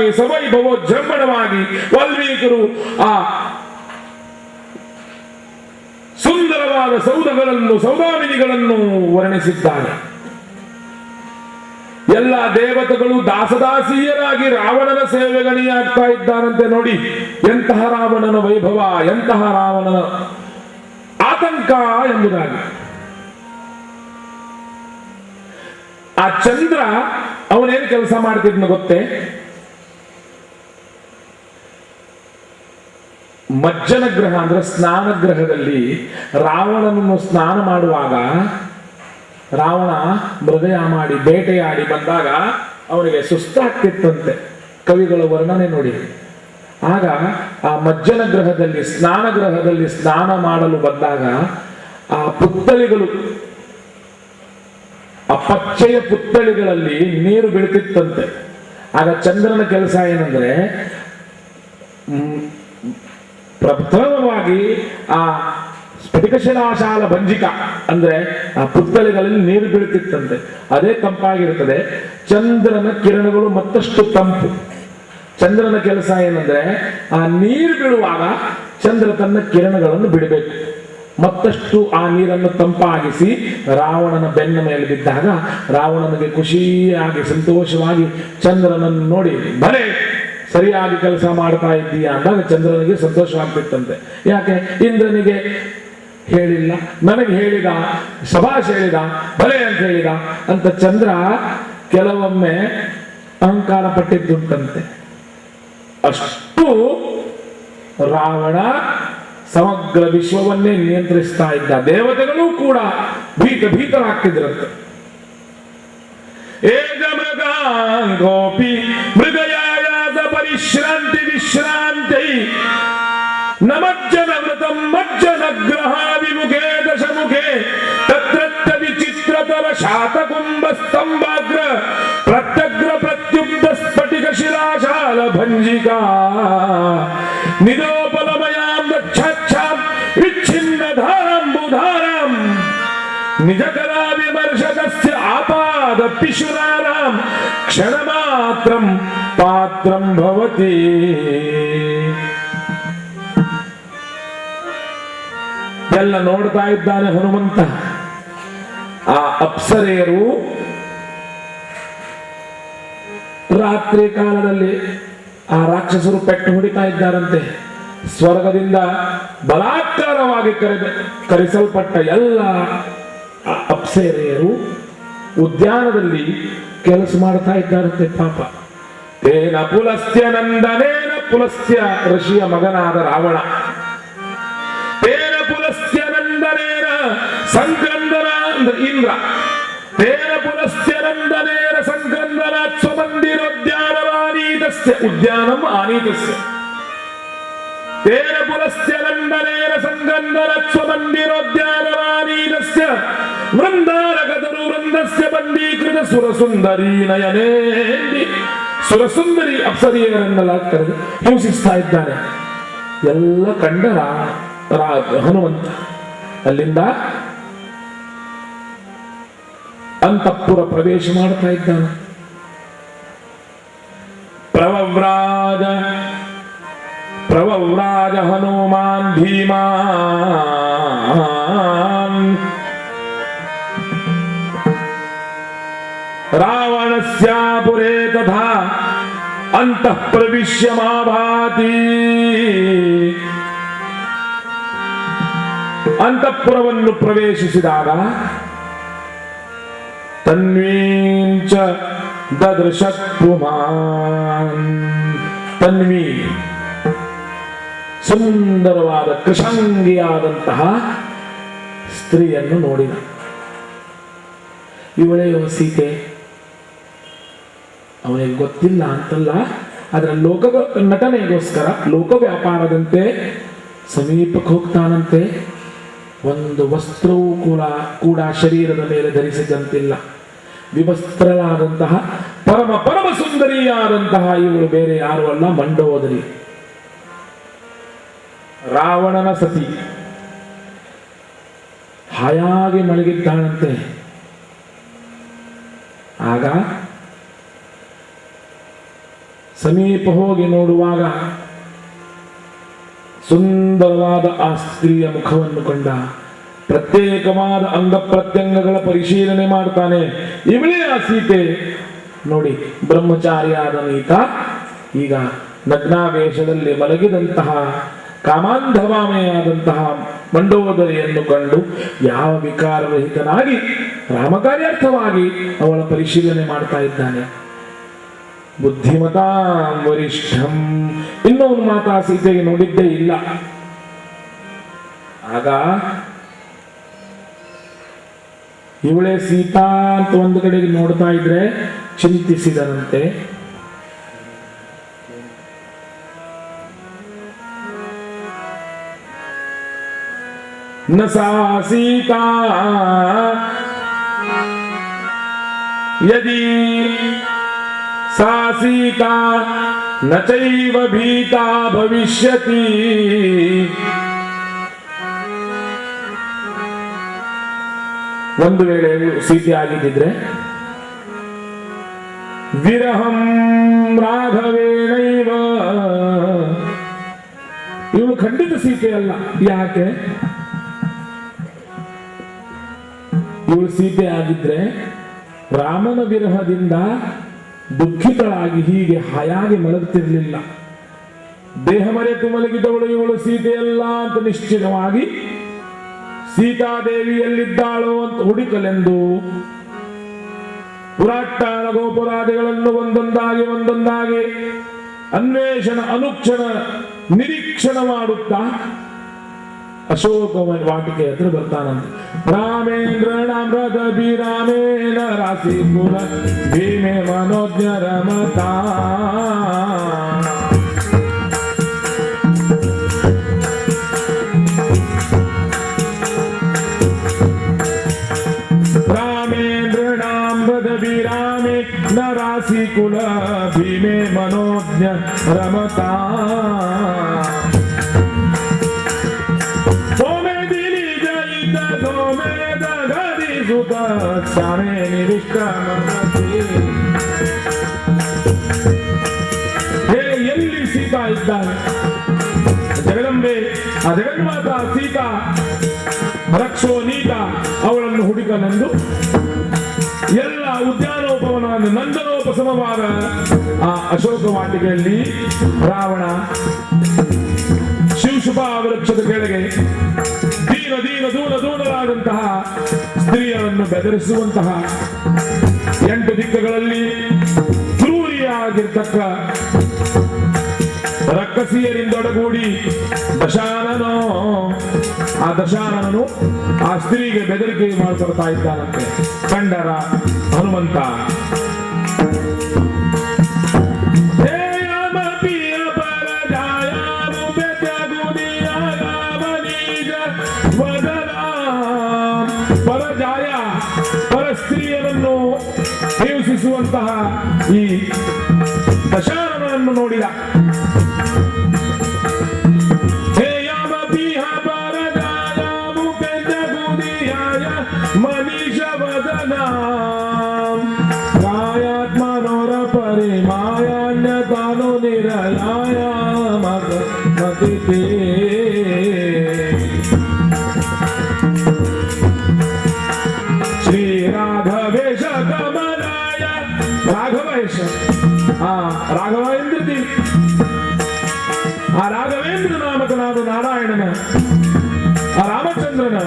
ಸುಂದರವಾಗಿ ಸವೈಭವೋಜ್ಜೃಂಭಣವಾಗಿ ವಾಲ್ಮೀಕಿರು ಆ ಸುಂದರವಾದ ಸೌದಾಮಿನಿಗಳನ್ನು ವರ್ಣಿಸಿದ್ದಾರೆ. ಎಲ್ಲ ದೇವತೆಗಳು ದಾಸದಾಸೀಯರಾಗಿ ರಾವಣನ ಸೇವೆಗಣಿಯಾಗ್ತಾ ಇದ್ದಾರಂತೆ. ನೋಡಿ ಎಂತಹ ರಾವಣನ ವೈಭವ, ಎಂತಹ ರಾವಣನ ಆತಂಕ ಎಂಬುದಾಗಿ. ಆ ಚಂದ್ರ ಅವನೇನು ಕೆಲಸ ಮಾಡ್ತಿದ್ನ ಗೊತ್ತೇ? ಮಜ್ಜನ ಗ್ರಹ ಅಂದ್ರೆ ಸ್ನಾನ ಗ್ರಹದಲ್ಲಿ ರಾವಣನನ್ನು ಸ್ನಾನ ಮಾಡುವಾಗ ರಾವಣ ಮೃಗಯ ಮಾಡಿ ಬೇಟೆಯಾಡಿ ಬಂದಾಗ ಅವನಿಗೆ ಸುಸ್ತಾಗ್ತಿತ್ತಂತೆ. ಕವಿಗಳ ವರ್ಣನೆ ನೋಡಿ. ಆಗ ಆ ಮಜ್ಜನ ಗ್ರಹದಲ್ಲಿ ಸ್ನಾನ ಗ್ರಹದಲ್ಲಿ ಸ್ನಾನ ಮಾಡಲು ಬಂದಾಗ ಆ ಪುತ್ತಳಿಗಳು, ಆ ಪಚ್ಚೆಯ ಪುತ್ತಳಿಗಳಲ್ಲಿ ನೀರು ಬೀಳ್ತಿತ್ತಂತೆ. ಆಗ ಚಂದ್ರನ ಕೆಲಸ ಏನಂದ್ರೆ ಪ್ರಥಮವಾಗಿ ಆ ಸ್ಫಟಿಕಶಿಲಾಶಾಲ ಭಂಜಿಕ ಅಂದ್ರೆ ಆ ಪುತ್ತಳಿಗಳಲ್ಲಿ ನೀರು ಬೀಳುತ್ತಿತ್ತಂತೆ. ಅದೇ ತಂಪಾಗಿರುತ್ತದೆ. ಚಂದ್ರನ ಕಿರಣಗಳು ಮತ್ತಷ್ಟು ತಂಪು. ಚಂದ್ರನ ಕೆಲಸ ಏನಂದ್ರೆ ಆ ನೀರು ಬೀಳುವಾಗ ಚಂದ್ರ ತನ್ನ ಕಿರಣಗಳನ್ನು ಬಿಡಬೇಕು. ಮತ್ತಷ್ಟು ಆ ನೀರನ್ನು ತಂಪಾಗಿಸಿ ರಾವಣನ ಬೆನ್ನ ಮೇಲೆ ಬಿದ್ದಾಗ ರಾವಣನಿಗೆ ಖುಷಿಯಾಗಿ ಸಂತೋಷವಾಗಿ ಚಂದ್ರನನ್ನು ನೋಡಿ ಭಲೆ ಸರಿಯಾಗಿ ಕೆಲಸ ಮಾಡ್ತಾ ಇದ್ದೀಯಾ ಅಂದಾಗ ಚಂದ್ರನಿಗೆ ಸಂತೋಷವಾಗ್ತಿತ್ತಂತೆ. ಯಾಕೆ? ಇಂದ್ರನಿಗೆ ಹೇಳಿಲ್ಲ, ನನಗೆ ಹೇಳಿದ, ಶಭಾಷ್ ಹೇಳಿದ, ಭಲೆ ಅಂತ ಹೇಳಿದ ಅಂತ ಚಂದ್ರ ಕೆಲವೊಮ್ಮೆ ಅಹಂಕಾರ ಪಟ್ಟಿದ್ದುಂಟಂತೆ. ಅಷ್ಟು ರಾವಣ ಸಮಗ್ರ ವಿಶ್ವವನ್ನೇ ನಿಯಂತ್ರಿಸ್ತಾ ಇದ್ದ. ದೇವತೆಗಳು ಕೂಡ ಭೀತರಾಗ್ತಿದ್ರಂತೆ. ಗೋಪಿ ಮೃಗಯಾಯಾಸ ಪರಿಶ್ರಾಂತಿ ವಿಶ್ರಾಂತಿ ನಮಜ್ಜನ ವೃತಂ ಮಜ್ಜನ ಗ್ರಹ ವಿಮುಖೇ ದಶಮುಖೇ ತತ್ರತ್ಯ ವಿಚಿತ್ರತರ ಶಾತಕುಂಭ ಸ್ತಂಭಾಗ್ರ ಪ್ರತ್ಯಗ್ರ ಪ್ರತ್ಯುಕ್ತ ಸ್ಫಟಿಕ ಶಿಲಾಶಾಲ ಭಂಜಿಕಾ ನಿರೋಪಲಮಯಾಂ ದಚ್ಛಾಚ್ಛಾಂ ವಿಚ್ಛಿನ್ನ ಧಾರಾಂಬುಧಾರಾಂ ನಿಜಕರಾ ವಿಮರ್ಶಕಸ್ಯ ಆಪಾದ ಪಿಶುರಾನಾಂ ಕ್ಷಣಮಾತ್ರಂ ಪಾತ್ರಂ ಭವತಿ. ಎಲ್ಲ ನೋಡ್ತಾ ಇದ್ದಾನೆ ಹನುಮಂತ. ಆ ಅಪ್ಸರೆಯರು ರಾತ್ರಿ ಕಾಲದಲ್ಲಿ ಆ ರಾಕ್ಷಸರು ಪೆಟ್ಟು ಹೊಡಿತಾ ಇದ್ದಾರಂತೆ. ಸ್ವರ್ಗದಿಂದ ಬಲಾತ್ಕಾರವಾಗಿ ಕರೆಸಲ್ಪಟ್ಟ ಎಲ್ಲ ಅಪ್ಸರೆಯರು ಉದ್ಯಾನದಲ್ಲಿ ಕೆಲಸ ಮಾಡ್ತಾ ಇದ್ದಾರಂತೆ. ಪಾಪ ತೇನ ಪುಲಸ್ತ್ಯ ನಂದನೇನ ಪುಲಸ್ತ್ಯ ಋಷಿಯ ಮಗನಾದ ರಾವಣ ತೇನ ಪುಲಸ್ತ್ಯ ನಂದನೇನ ಸಂಕ್ರಂದನ ಇಂದ್ರ ತೇನ ಪುಲಸ್ತ್ಯ ನಂದನೇನ ಸಂಕ್ರಂದನ ಸ್ವಮಂದಿರೋದ್ಯಾನವಾನೀತಸ್ಯ ಉದ್ಯಾನಂ ಆನೀತಸ್ಯ ತೇನ ಪುಲಸ್ತ್ಯ ನಂದನೇನ ಸಂಕ್ರಂದನ ಸ್ವಮಂದಿರೋದ್ಯಾನವಾನೀತಸ್ಯ ವೃಂದಾರಕತರು ವೃಂದಸ್ಯ ಬಂದೀಕೃತ ಸುರಸುಂದರಿ ನಯನೇ. ಸುರಸುಂದರಿ ಅಪ್ಸರಿಯರನ್ನೆಲ್ಲ ಕರೆದು ಹಿಂಸಿಸ್ತಾ ಇದ್ದಾನೆ. ಎಲ್ಲ ಕಂಡ ಹನುಮಂತ ಅಲ್ಲಿಂದ ಅಂತಃಪುರ ಪ್ರವೇಶ ಮಾಡ್ತಾ ಇದ್ದಾನೆ. ಪ್ರವವ್ರಾಜ ಹನುಮಾನ್ ಭೀಮಾನ್ ರಾವಣಸ್ಯಾಪುರೇ ತಥಾ ಅಂತಃ ಪ್ರವಿಶ್ಯ ಮಾಭಾತಿ. ಅಂತಃಪುರವನ್ನು ಪ್ರವೇಶಿಸಿದಾಗ ತನ್ವೀಂಚ ದದೃಶತ್ ಪುಮಾನ್. ತನ್ವಿ ಸುಂದರವಾದ ಕೃಷಂಗಿಯಾದಂತಹ ಸ್ತ್ರೀಯನ್ನು ನೋಡಿದ. ಇವಳೇ ಸೀತೆ. ಅವನಿಗೆ ಗೊತ್ತಿಲ್ಲ ಅಂತಲ್ಲ, ಅದರ ಲೋಕ ನಟನೆಗೋಸ್ಕರ ಲೋಕ ವ್ಯಾಪಾರದಂತೆ ಸಮೀಪಕ್ಕೆ ಹೋಗ್ತಾನಂತೆ. ಒಂದು ವಸ್ತ್ರವೂ ಕೂಡ ಶರೀರದ ಮೇಲೆ ಧರಿಸಿದಂತಿಲ್ಲ. ವಿವಸ್ತ್ರಳಾದಂತಹ ಪರಮ ಸುಂದರಿಯಾದಂತಹ ಇವಳು ಬೇರೆ ಯಾರು ಅಲ್ಲ, ಮಂಡೋದರಿ, ರಾವಣನ ಸತಿ. ಹಾಯಾಗಿ ಮಲಗಿದ್ದಾಳಂತೆ. ಆಗ ಸಮೀಪ ಹೋಗಿ ನೋಡುವಾಗ ಸುಂದರವಾದ ಆ ಸ್ತ್ರೀಯ ಮುಖವನ್ನು ಕಂಡ. ಪ್ರತ್ಯೇಕವಾದ ಅಂಗ ಪ್ರತ್ಯಂಗಗಳ ಪರಿಶೀಲನೆ ಮಾಡ್ತಾನೆ. ಇವಳೇ ಆ ಸೀತೆ. ನೋಡಿ, ಬ್ರಹ್ಮಚಾರಿಯಾದ ನೀತ ಈಗ ನಗ್ನಾವೇಶದಲ್ಲಿ ಮಲಗಿದಂತಹ ಕಾಮಾಂಧವಾಮೆಯಾದಂತಹ ಮಂಡೋದರಿಯನ್ನು ಕಂಡು ಯಾವ ವಿಕಾರರಹಿತನಾಗಿ ರಾಮಕಾರ್ಯಾರ್ಥವಾಗಿ ಅವಳ ಪರಿಶೀಲನೆ ಮಾಡ್ತಾ ಇದ್ದಾನೆ. ಬುದ್ಧಿಮತಾಂ ವರಿಷ್ಠಂ. ಇನ್ನೊಂದು ಮಾತಾ ಸೀತೆಗೆ ನೋಡಿದ್ದೇ ಇಲ್ಲ. ಆಗ ಇವಳೇ ಸೀತಾ ಅಂತ ಒಂದು ಕಡೆಗೆ ನೋಡ್ತಾ ಇದ್ರೆ ಚಿಂತಿಸಿದರಂತೆ. ನ ಸಾ ಸೀತಾ ಯದಿ ಸಾ ಸೀತಾ ನ ಚೈವ ಭೀತಾ ಭವಿಷ್ಯತಿ. ಒಂದು ವೇಳೆ ಸೀತೆ ಆಗಿದ್ದಿದ್ರೆ ವಿರಹಂ ರಾಘವೇಣೈವ, ಇವಳು ಖಂಡಿತ ಸೀತೆ ಅಲ್ಲ. ಯಾಕೆ? ಇವಳು ಸೀತೆ ಆಗಿದ್ರೆ ರಾಮನ ವಿರಹದಿಂದ ದುಃಖಿತಳಾಗಿ ಹೀಗೆ ಹಾಯಾಗಿ ಮಲಗುತ್ತಿರಲಿಲ್ಲ. ದೇಹ ಮರೆತು ಮಲಗಿದವಳು ಇವಳು ಸೀತೆಯಲ್ಲ ಅಂತ ನಿಶ್ಚಿತವಾಗಿ ಸೀತಾದೇವಿ ಎಲ್ಲಿದ್ದಾಳೋ ಅಂತ ಹುಡುಕಲೆಂದು ಪುರಾಟ್ಟಾನ ಗೋಪುರಾದಿಗಳನ್ನು ಒಂದೊಂದಾಗಿ ಅನ್ವೇಷಣ ಅನುಕ್ಷಣ ನಿರೀಕ್ಷಣ ಮಾಡುತ್ತಾ ಅಶೋಕ ವಾಟಿಕೆ ಹತ್ರ ಬರ್ತಾನಂತೆ. ರಾಮೇಂದ್ರ ನಾಮ್ರದ ಬಿರಾಮೇನ ರಾಶಿ ಪುರ ಭೀಮೆ ಮನೋಜ್ಞ ರಮತಾ. ನರಾಸಿ ಕುಲ ಭೀಮೆ ಮನೋಜ್ಞ ರಮತಾ. ಸೋಮೆ ದಿಲಿ ಜಯಿತ ಸೋಮೆ ದಗದಿ ಸುತ ಶಾಮೆ ನಿವಿಷ್ಟ. ಹೇ, ಎಲ್ಲಿ ಸೀತಾ ಇದ್ದಾನೆ? ಜಗದಂಬೆ, ಆ ಜಗನ್ಮಾತಾ ಸೀತಾ ರಕ್ಷೋ ನೀತ ಅವಳನ್ನು ಹುಡುಕಲೆಂದು ಎಲ್ಲ ಉದ್ಯಾನೋಪವನವನ್ನು ನಂದನೋಪಸಮವಾದ ಆ ಅಶೋಕ ವಾಟಿಕೆಯಲ್ಲಿ ರಾವಣ ಶಿವಶುಭ ವೃಕ್ಷದ ಕೆಳಗೆ ದೂರರಾದಂತಹ ಸ್ತ್ರೀಯರನ್ನು ಬೆದರಿಸುವಂತಹ 8 ದಿಕ್ಕುಗಳಲ್ಲಿ ಕ್ರೂರಿಯಾಗಿರ್ತಕ್ಕ ರಕ್ಕಸಿಯರಿಂದೊಡಗೂಡಿ ದಶಾನನನು ಆ ಸ್ತ್ರೀಗೆ ಬೆದರಿಕೆ ಮಾಡ್ಕೊಳ್ತಾ ಇದ್ದಾನಂತೆ. ಕಂಡರ ಹನುಮಂತ ಪರಜಾಯ ಪರ ಸ್ತ್ರೀಯರನ್ನು ಹಿಂಸಿಸುವಂತಹ ಈ ದಶಾನನನ್ನು ನೋಡಿದ. ಶ್ರೀ ರಾಘವೇಶ ಕಮಲಾಯ. ರಾಘವೇಶ, ರಾಘವೇಂದ್ರ ದೇವಿ, ಆ ರಾಘವೇಂದ್ರ ನಾಮಕನಾದ ನಾರಾಯಣನ, ಆ ರಾಮಚಂದ್ರನ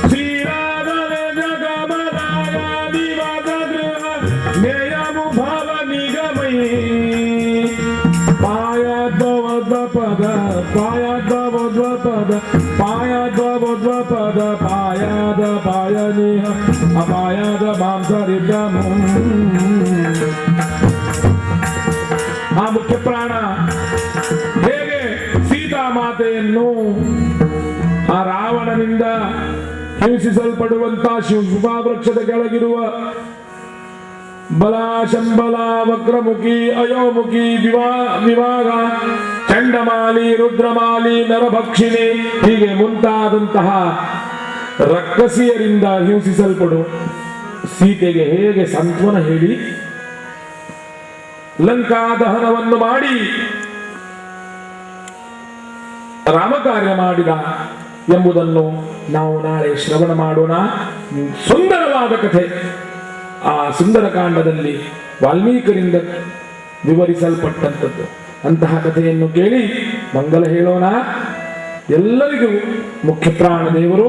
ಶ್ರೀರಾಘವೇಶ ಕಮಲಾಯ ನಿವಾಸ ಗೃಹ ನೇಯಮು ಭಾವ ನಿಗಮೈ. ಪಾಯದ್ವಪದ ಪಾಯದ ಪಾಯನಿಹ ಅಪಾಯದ ಮಾಂಸರಿದ್ದಮು. ಆ ಮುಖ್ಯ ಪ್ರಾಣ ಹೇಗೆ ಸೀತಾಮಾತೆಯನ್ನು ಆ ರಾವಣನಿಂದ ಹಿಂಸಿಸಲ್ಪಡುವಂತ ಶಿವಶುಭಾವೃಕ್ಷದ ಕೆಳಗಿರುವ ಬಲ ಶಂಬಲ ವಕ್ರಮುಖಿ ಅಯೋಮುಖಿ ವಿವಾಹ ಚಂಡಮಾಲಿ ರುದ್ರಮಾಲಿ ನರಭಕ್ಷಿಣಿ ಹೀಗೆ ಮುಂತಾದಂತಹ ರಕ್ಕಸಿಯರಿಂದ ಹಿಂಸಿಸಲ್ಪಡು ಸೀತೆಗೆ ಹೇಗೆ ಸಾಂತ್ವನ ಹೇಳಿ ಲಂಕಾ ದಹನವನ್ನು ಮಾಡಿ ರಾಮಕಾರ್ಯ ಮಾಡಿದ ಎಂಬುದನ್ನು ನಾವು ನಾಳೆ ಶ್ರವಣ ಮಾಡೋಣ. ಸುಂದರವಾದ ಕಥೆ. ಆ ಸುಂದರಕಾಂಡದಲ್ಲಿ ವಾಲ್ಮೀಕರಿಂದ ವಿವರಿಸಲ್ಪಟ್ಟಂಥದ್ದು. ಅಂತಹ ಕಥೆಯನ್ನು ಕೇಳಿ ಮಂಗಲ ಹೇಳೋಣ. ಎಲ್ಲರಿಗೂ ಮುಖ್ಯ ಪ್ರಾಣದೇವರು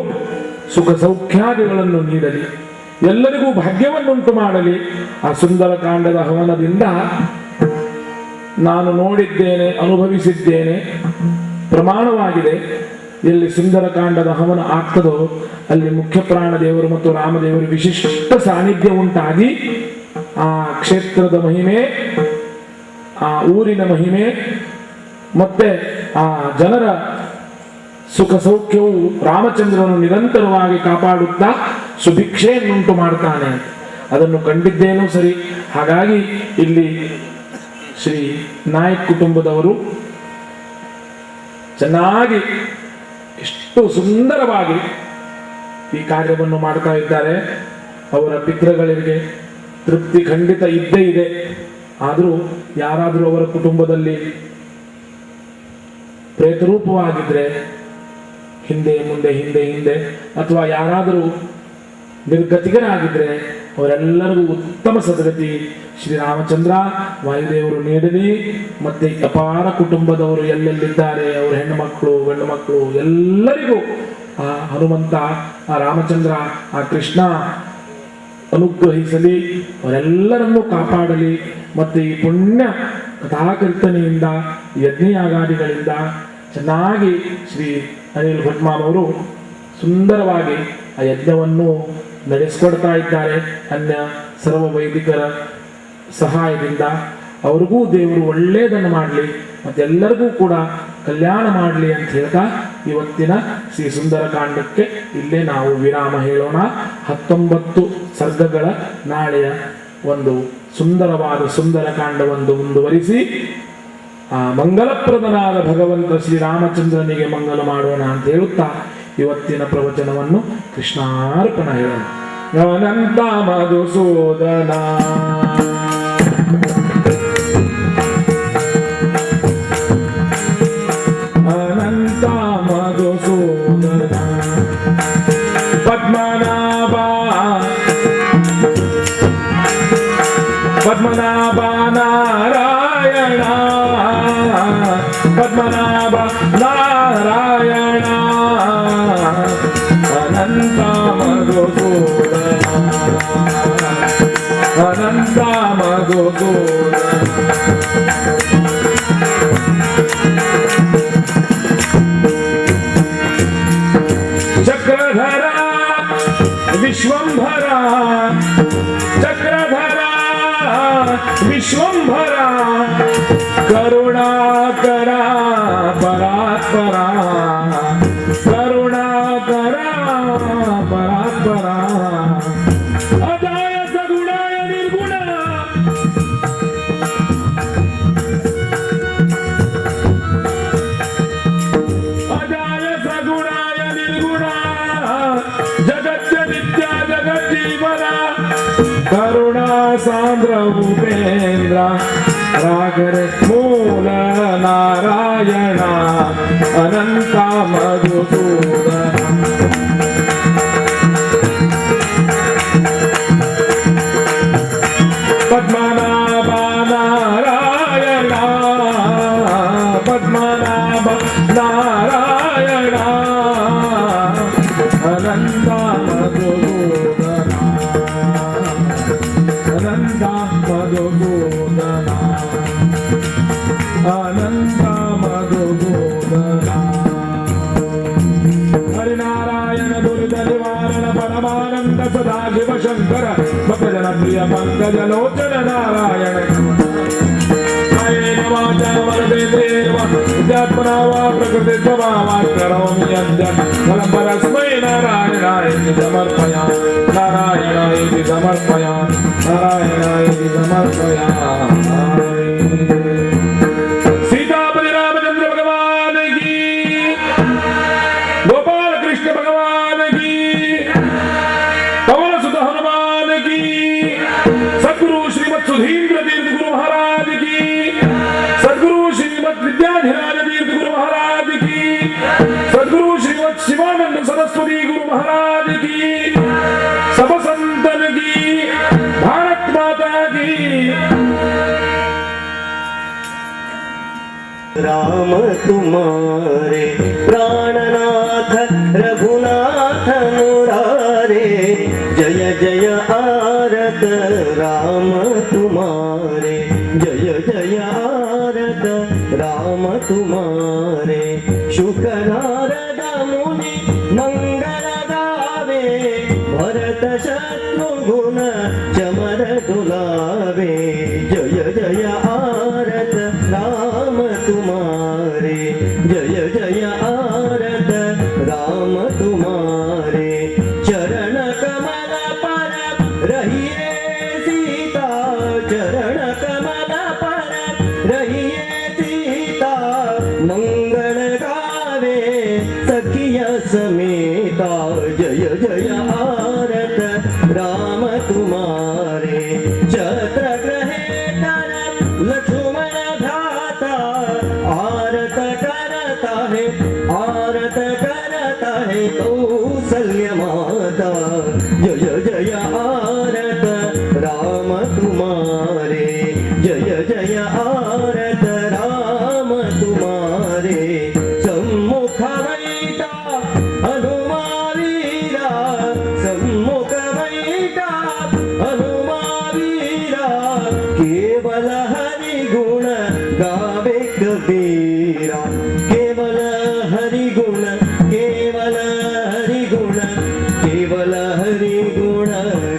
ಸುಖ ಸೌಖ್ಯಾದಿಗಳನ್ನು ನೀಡಲಿ, ಎಲ್ಲರಿಗೂ ಭಾಗ್ಯವನ್ನುಂಟು ಮಾಡಲಿ. ಆ ಸುಂದರಕಾಂಡದ ಹವನದಿಂದ ನಾನು ನೋಡಿದ್ದೇನೆ, ಅನುಭವಿಸಿದ್ದೇನೆ, ಪ್ರಮಾಣವಾಗಿದೆ. ಎಲ್ಲಿ ಸುಂದರಕಾಂಡದ ಹವನ ಆಗ್ತದೋ ಅಲ್ಲಿ ಮುಖ್ಯ ಪ್ರಾಣದೇವರು ಮತ್ತು ರಾಮದೇವರು ವಿಶಿಷ್ಟ ಸಾನ್ನಿಧ್ಯ ಉಂಟಾಗಿ ಆ ಕ್ಷೇತ್ರದ ಮಹಿಮೆ, ಆ ಊರಿನ ಮಹಿಮೆ, ಮತ್ತೆ ಆ ಜನರ ಸುಖ ಸೌಖ್ಯವು ರಾಮಚಂದ್ರನು ನಿರಂತರವಾಗಿ ಕಾಪಾಡುತ್ತಾ ಸುಭಿಕ್ಷೆಯನ್ನುಂಟು ಮಾಡ್ತಾನೆ. ಅದನ್ನು ಕಂಡಿದ್ದೇನೂ ಸರಿ. ಹಾಗಾಗಿ ಇಲ್ಲಿ ಶ್ರೀ ನಾಯಕ್ ಕುಟುಂಬದವರು ಚೆನ್ನಾಗಿ ಎಷ್ಟು ಸುಂದರವಾಗಿ ಈ ಕಾರ್ಯವನ್ನು ಮಾಡ್ತಾ ಇದ್ದಾರೆ. ಅವರ ಪಿತೃಗಳಿಗೆ ತೃಪ್ತಿ ಖಂಡಿತ ಇದ್ದೇ ಇದೆ. ಆದರೂ ಯಾರಾದರೂ ಅವರ ಕುಟುಂಬದಲ್ಲಿ ಪ್ರೇತರೂಪವಾಗಿದ್ರೆ ಹಿಂದೆ ಮುಂದೆ ಹಿಂದೆ ಹಿಂದೆ ಅಥವಾ ಯಾರಾದರೂ ನಿರ್ಗತಿಗರಾಗಿದ್ರೆ ಅವರೆಲ್ಲರಿಗೂ ಉತ್ತಮ ಸದ್ಗತಿ ಶ್ರೀರಾಮಚಂದ್ರ ವಾಯುದೇವರು ನೀಡಲಿ. ಮತ್ತೆ ಅಪಾರ ಕುಟುಂಬದವರು ಎಲ್ಲೆಲ್ಲಿದ್ದಾರೆ, ಅವರ ಹೆಣ್ಣು ಮಕ್ಕಳು ಗಂಡು ಮಕ್ಕಳು ಎಲ್ಲರಿಗೂ ಆ ಹನುಮಂತ, ಆ ರಾಮಚಂದ್ರ, ಆ ಕೃಷ್ಣ ಅನುಗ್ರಹಿಸಲಿ, ಅವರೆಲ್ಲರನ್ನೂ ಕಾಪಾಡಲಿ. ಮತ್ತು ಈ ಪುಣ್ಯ ಕಥಾಕೀರ್ತನೆಯಿಂದ ಯಜ್ಞಯಾಗಾದಿಗಳಿಂದ ಚೆನ್ನಾಗಿ ಶ್ರೀ ಅನಿಲ್ ಭಟ್ಮಾನವರು ಸುಂದರವಾಗಿ ಆ ಯಜ್ಞವನ್ನು ನಡೆಸಿಕೊಡ್ತಾ ಇದ್ದಾರೆ. ಅನ್ಯ ಸರ್ವ ವೈದಿಕರ ಸಹಾಯದಿಂದ ಅವ್ರಿಗೂ ದೇವರು ಒಳ್ಳೆಯದನ್ನು ಮಾಡಲಿ, ಮತ್ತೆಲ್ಲರಿಗೂ ಕೂಡ ಕಲ್ಯಾಣ ಮಾಡಲಿ ಅಂತ ಹೇಳ್ತಾ ಇವತ್ತಿನ ಶ್ರೀ ಸುಂದರಕಾಂಡಕ್ಕೆ ಇಲ್ಲೇ ನಾವು ವಿರಾಮ ಹೇಳೋಣ. 19 ಸರ್ಗಗಳ ನಾಳೆಯ ಒಂದು ಸುಂದರವಾದ ಸುಂದರಕಾಂಡವನ್ನು ಮುಂದುವರಿಸಿ ಆ ಮಂಗಲಪ್ರದನಾದ ಭಗವಂತ ಶ್ರೀರಾಮಚಂದ್ರನಿಗೆ ಮಂಗಲ ಮಾಡೋಣ ಅಂತ ಹೇಳುತ್ತಾ ಇವತ್ತಿನ ಪ್ರವಚನವನ್ನು ಕೃಷ್ಣಾರ್ಪಣ ಹೇಳೋಣ. ಅನಂತ ಮಧುಸೂದನ ಅನಂತ ಮಧುಸೂದನ ಪದ್ಮನಾಭ ಪದ್ಮನಾಭ ನಾರಾಯಣ ಪದ್ಮನಾಭ ನಾರಾಯಣ ಅನಂತ ಮಧುಸೂದನ ಅನಂತ ಮಧುಸೂದನ ಚಕ್ರಧರ ವಿಶ್ವಂಭರ ಚಕ್ರಧರ ವಿಶ್ವಂಭರ ಕರುಣಾಕರ ಪರಾತ್ಪರ ಕರುಣಾಕರ ಪರಾತ್ಪರ ಅದಾಯ ಸಗುಣಾಯ ನಿರ್ಗುಣ ಅದಾಯ ಸಗುಣಾಯ ನಿರ್ಗುಣ ಜಗತ್ಯ ನಿತ್ಯ ಜಗಜ್ಜೀವನ ಕರುಣಾ ಸಾಂದ್ರ ಭೂಪೇಂದ್ರ ರಾಗರ ಮೂಲ ನಾರಾಯಣ ಅನಂತ ಮಧುಸೂದನ ಪದ್ಮನಾಭ ನಾರಾಯಣ ಪದ್ಮನಾಭ ನಾರಾಯಣ ಅನಂತ ಮಧುಸೂದನ ಅನಂತ ಮಧುಸೂದನ ಅನಂತ ಮಧುಸೂದನ ಹರಿನಾರಾಯಣ ದುರಿತ ನಿವಾರಣ ಪರಮಾನಂದ ಸದಾ ಶಿವ ಶಂಕರ ಭಕ್ತಜನ ಪ್ರಿಯ ಪಂಕಜ ಲೋಚನ ನಾರಾಯಣ ಪ್ರಕೃತಿ ಕರೋಮಿ ಪರಸ್ಮೈ ನಾರಾಯಣಾಯ ಸಮರ್ಪಯ ನಾರಾಯಣಾಯ ಸಮರ್ಪಯ ನಾರಾಯಣಾಯ ಸಮರ್ಪಯ ಸೀತಾಪತಿ ರಾಮಚಂದ್ರ ಭಗವಾನ್ ಕಿ ಗೋಪಾಲ ಕೃಷ್ಣ ಭಗವಾನ್ ಕಿ ಪವನ ಸುತ ಹನುಮಾನ್ ಕಿ ಸದ್ಗುರು ಶ್ರೀಮತ್ ಸುಧೀಂದ್ರ ತೀರ್ಥ ಗುರು ಮಹಾರಾಜ್ सरस्वती गुरु महाराज की, सब संतन की, भारत माता की। राम तुम्हारे प्राणनाथ रघुनाथ मुरारे, जय जय आरत राम तुम्हारे, जय जय आरत राम तुम्हारे। शुक नारद मुनि मंगल गावे, भरत शत्रुघ्न चमर डुलावे, जय जय आरत राम तुम्हारे, जय जय आरत राम तुम्हारे। चरण कमल पर रहिए सीता, चरण कमल पर रहिए सीता, मंगल गावे सखिया समेता, जय जय आरत राम तुम्हारे। छत्र ग्रहे कर लक्ष्मण भ्राता, आरत करता है कौसल्य माता, जय जय आरत राम तुम्हारे, जय जय आरत राम तुम्हारे। सम्मुख वैता हनुमावीरा, सम्मुख वैता हनुमावीरा, केवल हरि गुण गावे कबीरा, केवल हरि गुण, केवल हरि गुण, केवल हरि गुण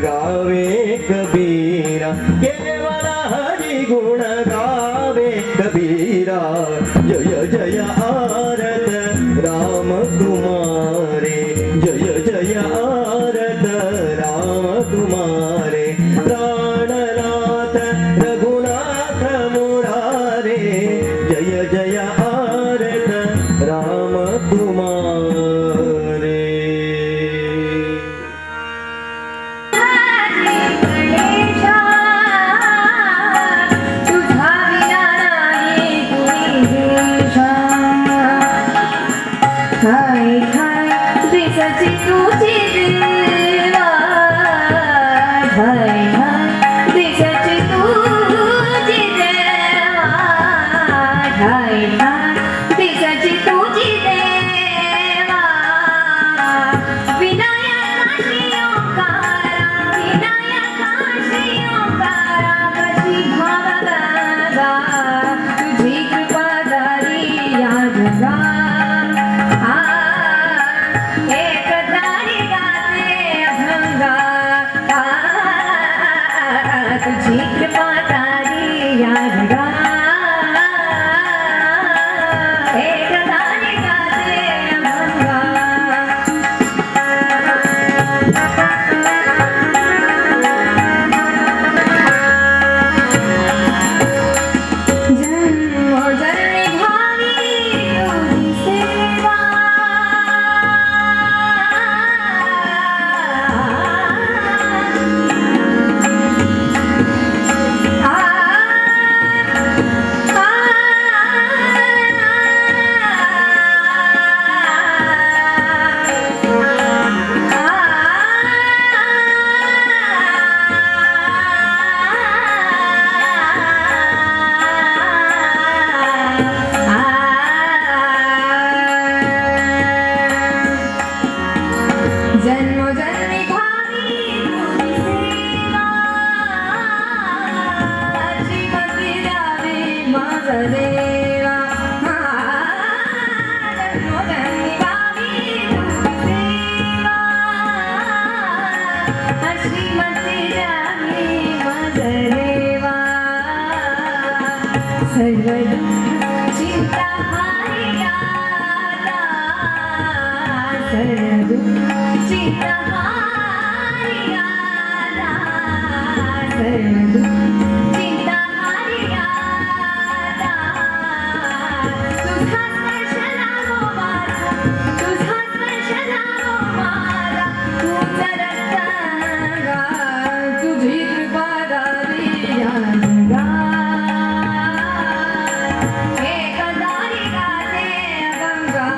गावे कबीरा, केवल हरि गुण गावे कबीरा। जय जय आरत राम तुम्हारे, जय जय आरत राम तुम्हारे। प्राणनाथ रघुनाथ मुरारे, जय जय आरत राम तुम्हारे। तुझा विना नाही कुणी देशा, हाय हाय दिसची तुझी देवा, हाय हाय दिसची तुझी देवा, हाय हाय दिसची तुझी देवा। विनायका श्री ओंकारा, विनायका श्री ओंकारा, कशी भावगंगा तुझी कृपा झाली या जगा। एक दारी गाते अभंगा, तुझी कृपा झाली या जगा। एक दारी गाते अभंगा, जन्मोजन्मी भावी तुझी सेवा, जन्मोजन्मी भावी तुझी सेवा, श्रीमती द्यावी माझा देवा। जन्मोजन्मी भावी तुझी सेवा, श्रीमती द्यावी माझा देवा। सर्व दुःख चिंता हारी आता, सर्व दुःख चिंता हारी आता, सर्व दुःख चिंता हारी आता। तुझा स्पर्श लाभो माझा, तुझा स्पर्श लाभो माझा, तुझा रत्नांगा, तुझी कृपा झाली या जगा। एक दारी गाते अभंगा,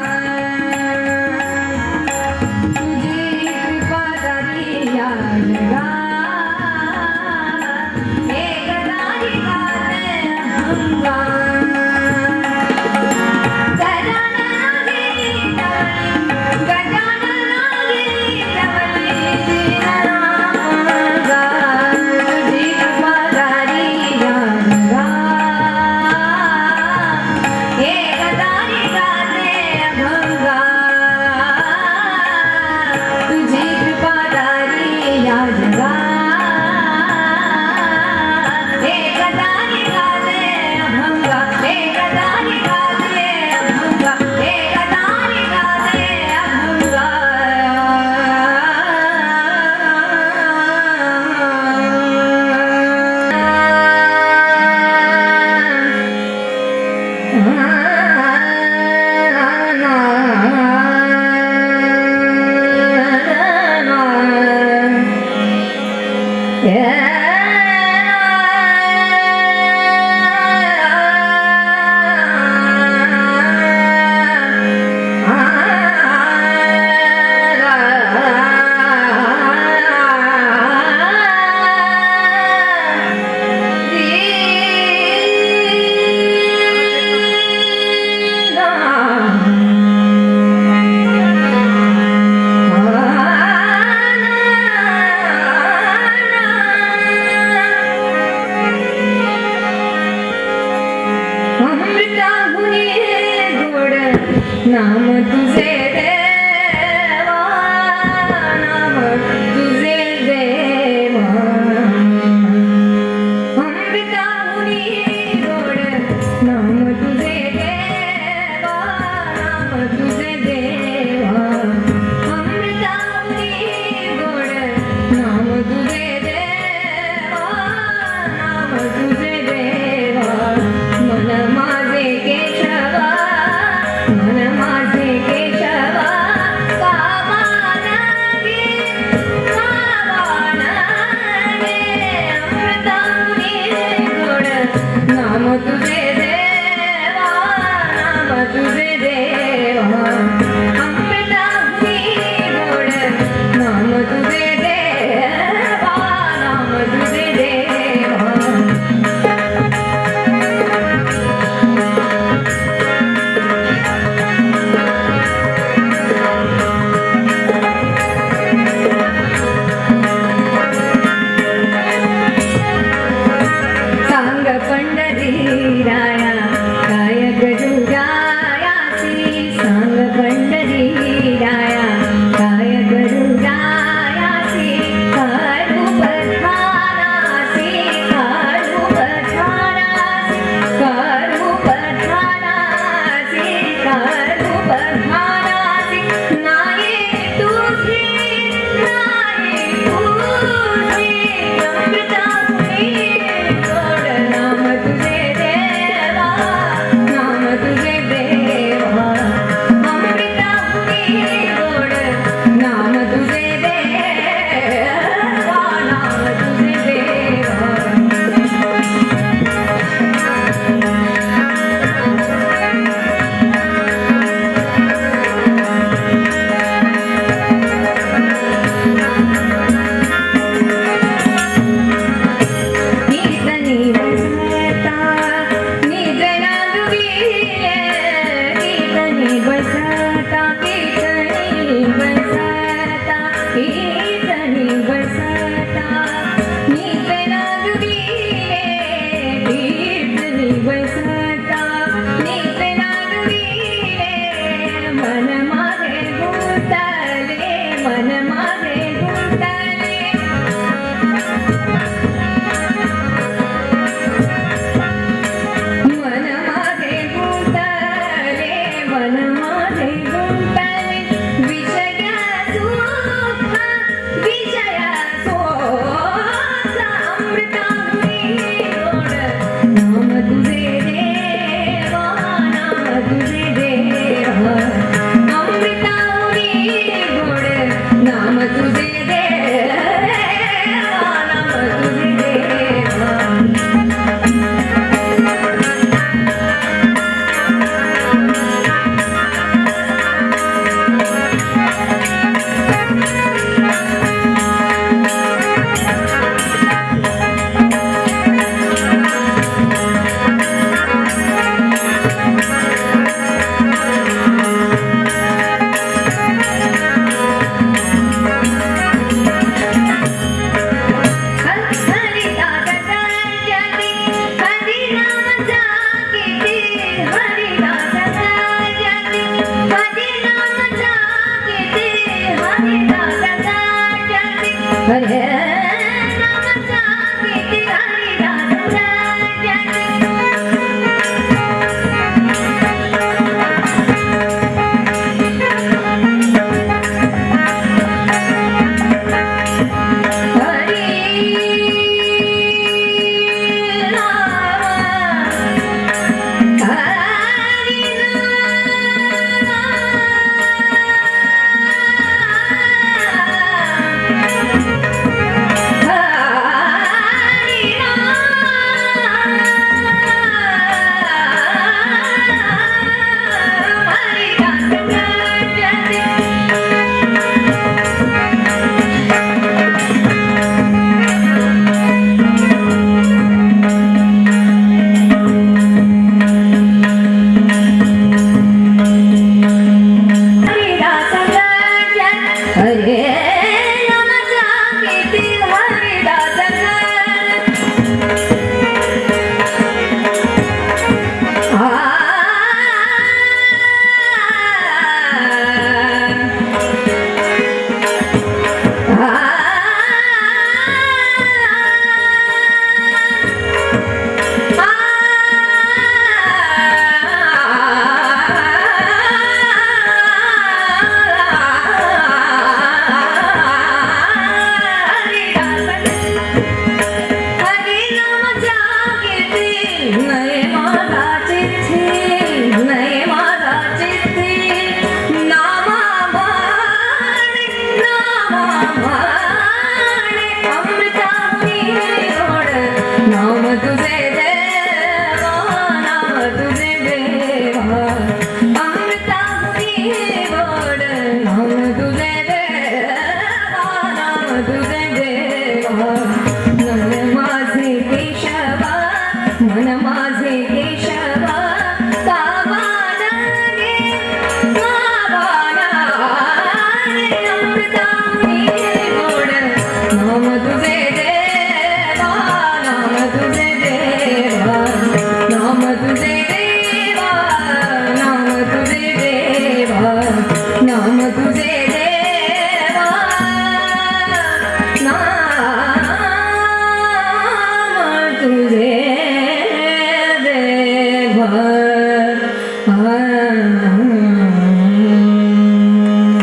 नाम तुझे देवा, नाम तुझे देवा, अमृताहुनी गोड नाम तुझे देवा, नाम तुझे देवा, अमृताहुनी गोड नाम तुझे देवा, नाम तुझे देवा, मन माझे केशवा, मन माझे केशवा, नये माझा चिठ्ठी नये माझा चिठ्ठी नामा भाणे अमृता गोड नाम तुझे देवा नाम तुझे देवा अमृता गोड नाम तुझे देवा नाम तुझे देवा मन माझे केशवा मन माझे केशवा कावाना गे कावाना अमृता गोड नाम तुझे देवा नाम तुझे देवा नाम तुझे देवा नाम तुझे देवा नाम तुझे देवा नाम तुझे देवा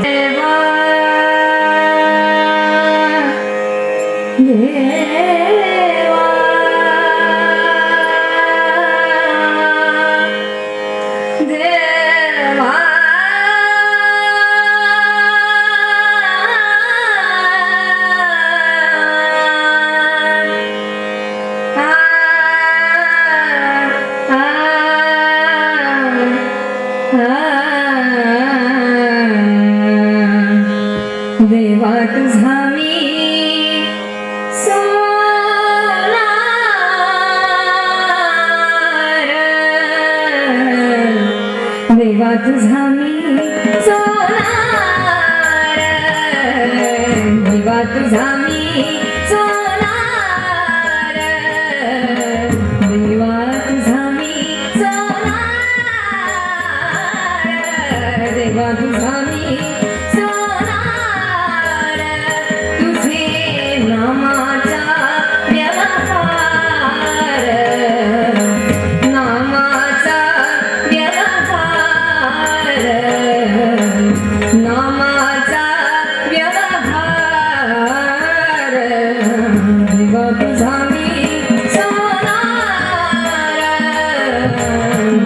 देवा देवा तुझा मी सोनार देवा तुझा मी सोनार देवा तुझा मी सोनार देवा तुझा मी सोनार देवा तुझा मी सोनार तुझे नामाचा व्यवहार नामाचा व्यवहार नामाचा व्यवहार देवा तुझा मी सोनार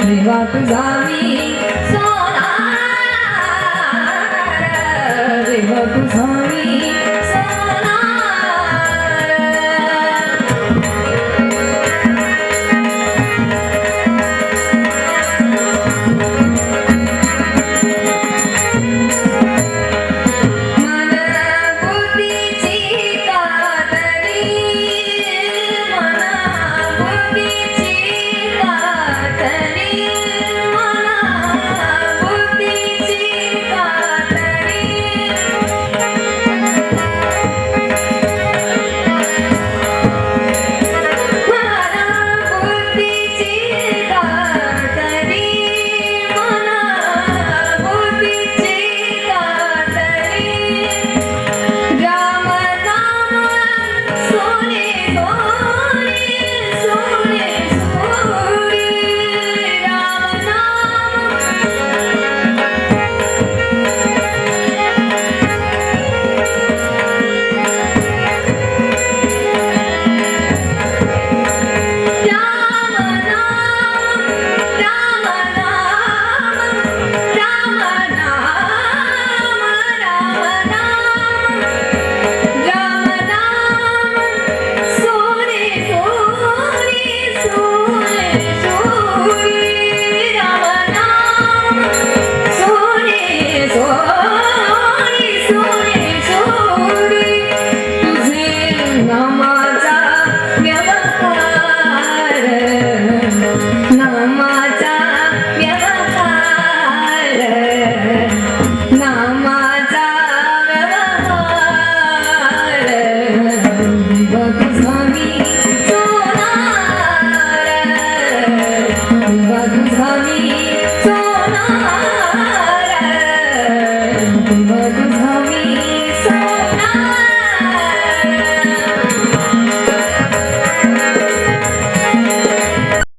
देवा तुझा मी